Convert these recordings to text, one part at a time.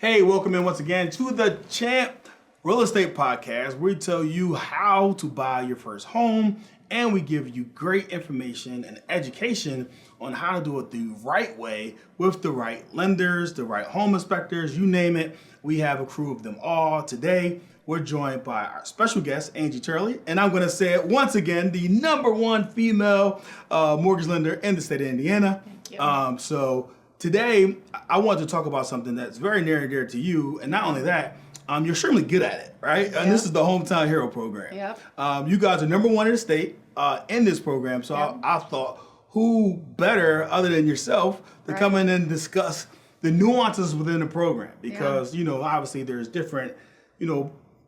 Hey, welcome in once again to the Champ Real Estate Podcast. We tell you how to buy your first home and we give you great information and education on how to do it the right way with the right lenders, the right home inspectors, you name it. We have a crew of them all. Today, we're joined by our special guest, Angie Turley, and I'm going to say it once again, the #1 female mortgage lender in the state of Indiana. Thank you. Today, I want to talk about something that's very near and dear to you, and not only that, you're extremely good at it, right? Yeah. And this is the Hometown Hero program. Yep. You guys are #1 in the state in this program, so Yep. I thought, who better other than yourself to come in and discuss the nuances within the program? Because, obviously there's different,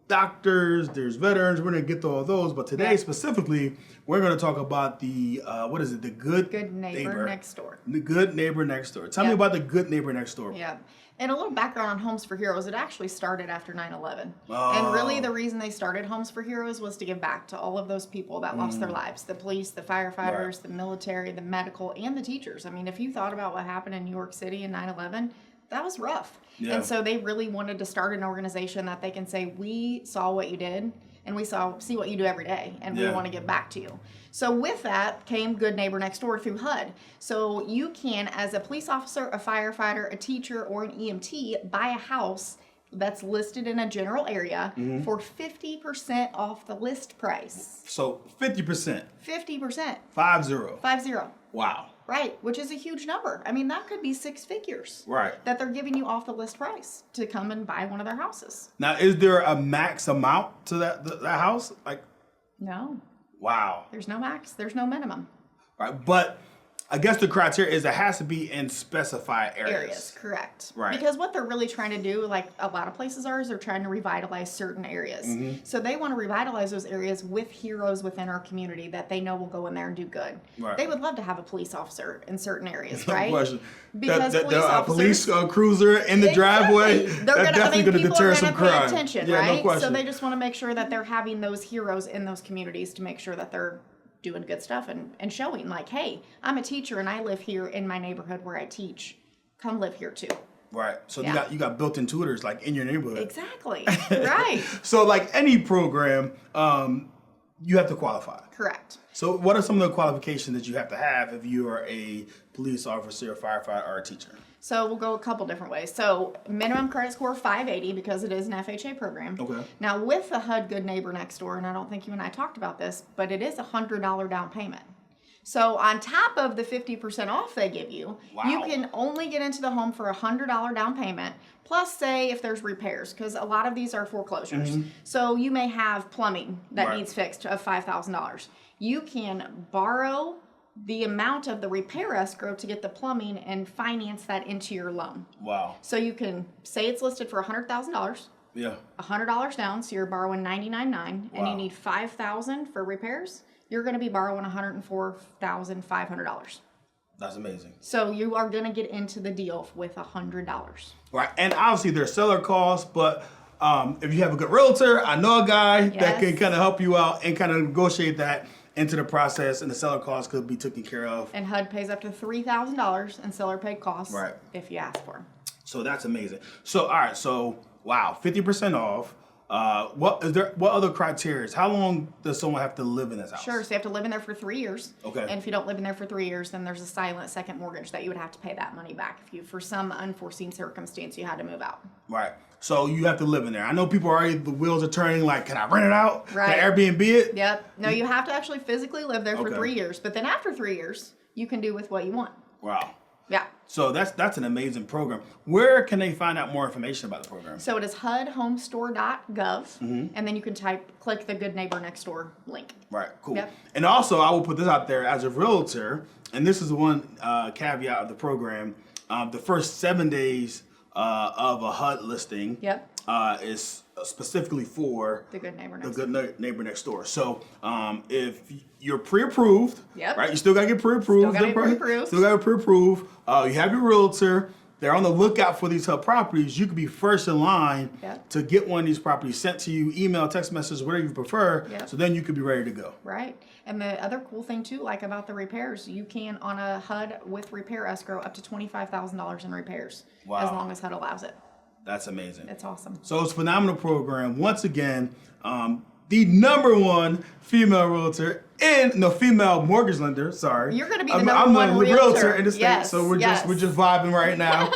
doctors, there's veterans, we're gonna get to all those, but today specifically, we're gonna talk about the, the good neighbor next door. The good neighbor next door. Tell me about the good neighbor next door. Yeah. And a little background on Homes for Heroes, it actually started after 9/11. Oh. And really the reason they started Homes for Heroes was to give back to all of those people that lost their lives. The police, the firefighters, the military, the medical, and the teachers. I mean, if you thought about what happened in New York City in 9/11, that was rough. Yeah. And so they really wanted to start an organization that they can say, we saw what you did and we see what you do every day and we want to give back to you. So with that came Good Neighbor Next Door through HUD. So you can, as a police officer, a firefighter, a teacher, or an EMT, buy a house that's listed in a general area for 50% off the list price. So 50%. 50%. 50. 50. Wow. Right, which is a huge number. I mean, that could be 6 figures. Right. That they're giving you off the list price to come and buy one of their houses. Now, is there a max amount to that house? Like, No, wow. there's no max, there's no minimum. Right, but I guess the criteria is it has to be in specified areas. Correct. Right. Because what they're really trying to do, like a lot of places are, is they're trying to revitalize certain areas. So they want to revitalize those areas with heroes within our community that they know will go in there and do good. Right. They would love to have a police officer in certain areas, No right? question. Because police cruiser in the driveway, They're that's definitely going to deter some people are crime. gonna pay attention, Yeah, right? no question. So they just want to make sure that they're having those heroes in those communities to make sure that they're doing good stuff and showing like, hey, I'm a teacher and I live here in my neighborhood where I teach. Come live here too. Right. So you got built-in tutors like in your neighborhood. Exactly. Right. So like any program, you have to qualify. Correct. So what are some of the qualifications that you have to have if you are a police officer, a firefighter, or a teacher? So we'll go a couple different ways. So minimum credit score 580 because it is an FHA program. Okay. Now with the HUD Good Neighbor Next Door, and I don't think you and I talked about this, but it is a $100 down payment. So on top of the 50% off they give you, you can only get into the home for a $100 down payment, plus say if there's repairs, because a lot of these are foreclosures. So you may have plumbing that needs fixed of $5,000. You can borrow the amount of the repair escrow to get the plumbing and finance that into your loan. Wow. So you can say it's listed for $100,000. Yeah. $100 down, so you're borrowing $99,900, and you need $5,000 for repairs. You're going to be borrowing $104,500. That's amazing. So you are going to get into the deal with $100. Right. And obviously there's seller costs, but if you have a good realtor, I know a guy that can kind of help you out and kind of negotiate that into the process, and the seller costs could be taken care of. And HUD pays up to $3,000 in seller paid costs if you ask for them. So that's amazing. So, all right. So, wow, 50% off. What other criteria? How long does someone have to live in this house? Sure, so you have to live in there for 3 years. Okay. And if you don't live in there for 3 years, then there's a silent second mortgage that you would have to pay that money back if you, for some unforeseen circumstance, you had to move out. Right. So you have to live in there. I know people already, the wheels are turning like, can I rent it out? Right. Can I Airbnb it? Yep. No, you have to actually physically live there for 3 years. But then after 3 years, you can do with what you want. Wow. Yeah. So that's an amazing program. Where can they find out more information about the program? So it is HUDhomestore.gov, and then you can click the Good Neighbor Next Door link. Right, cool. Yep. And also, I will put this out there as a realtor, and this is the one caveat of the program. The first 7 days of a HUD listing is specifically for the Good Neighbor Next Door. So if you're pre-approved, right, you still got to get pre-approved. Still got to get pre-approved. You have your realtor. They're on the lookout for these HUD properties. You could be first in line to get one of these properties sent to you, email, text message, whatever you prefer. So then you could be ready to go. Right. And the other cool thing too, like about the repairs, you can on a HUD with repair escrow up to $25,000 in repairs, as long as HUD allows it. That's amazing. It's awesome. So it's a phenomenal program. Once again, the number one female realtor female mortgage lender. Sorry, you're going to be the number one realtor in the state. Yes, So we're just vibing right now.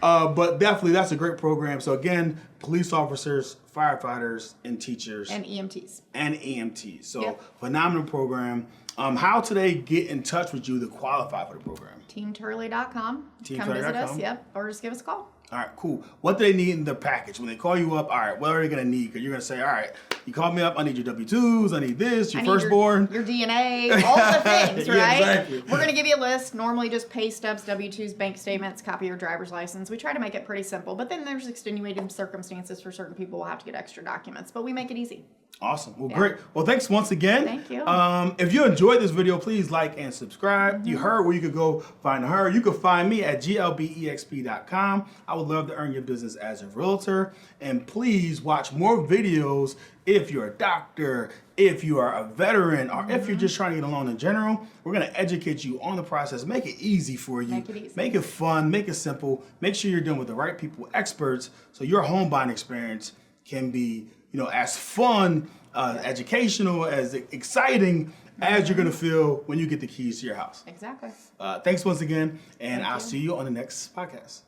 But definitely, that's a great program. So again, police officers, firefighters, and teachers, and EMTs. So phenomenal program. How do they get in touch with you to qualify for the program? TeamTurley.com. Come visit us. Yep, or just give us a call. All right, cool. What do they need in the package? When they call you up, all right, what are they going to need? Because you're going to say, all right, you called me up, I need your W-2s, I need this, your firstborn. Your DNA, all the things, right? Yeah, exactly. We're going to give you a list. Normally just pay stubs, W-2s, bank statements, copy your driver's license. We try to make it pretty simple, but then there's extenuating circumstances for certain people. We'll have to get extra documents, but we make it easy. Awesome. Well, great. Well, thanks once again. Thank you. If you enjoyed this video, please like and subscribe. You heard where you could go find her. You can find me at glbexp.com. I would love to earn your business as a realtor. And please watch more videos if you're a doctor, if you are a veteran, or if you're just trying to get a loan in general. We're going to educate you on the process, make it easy for you, make it fun, make it simple, make sure you're dealing with the right people, experts, so your home buying experience can be as fun, educational, as exciting as you're going to feel when you get the keys to your house. Exactly. Thanks once again, and I'll see you on the next podcast.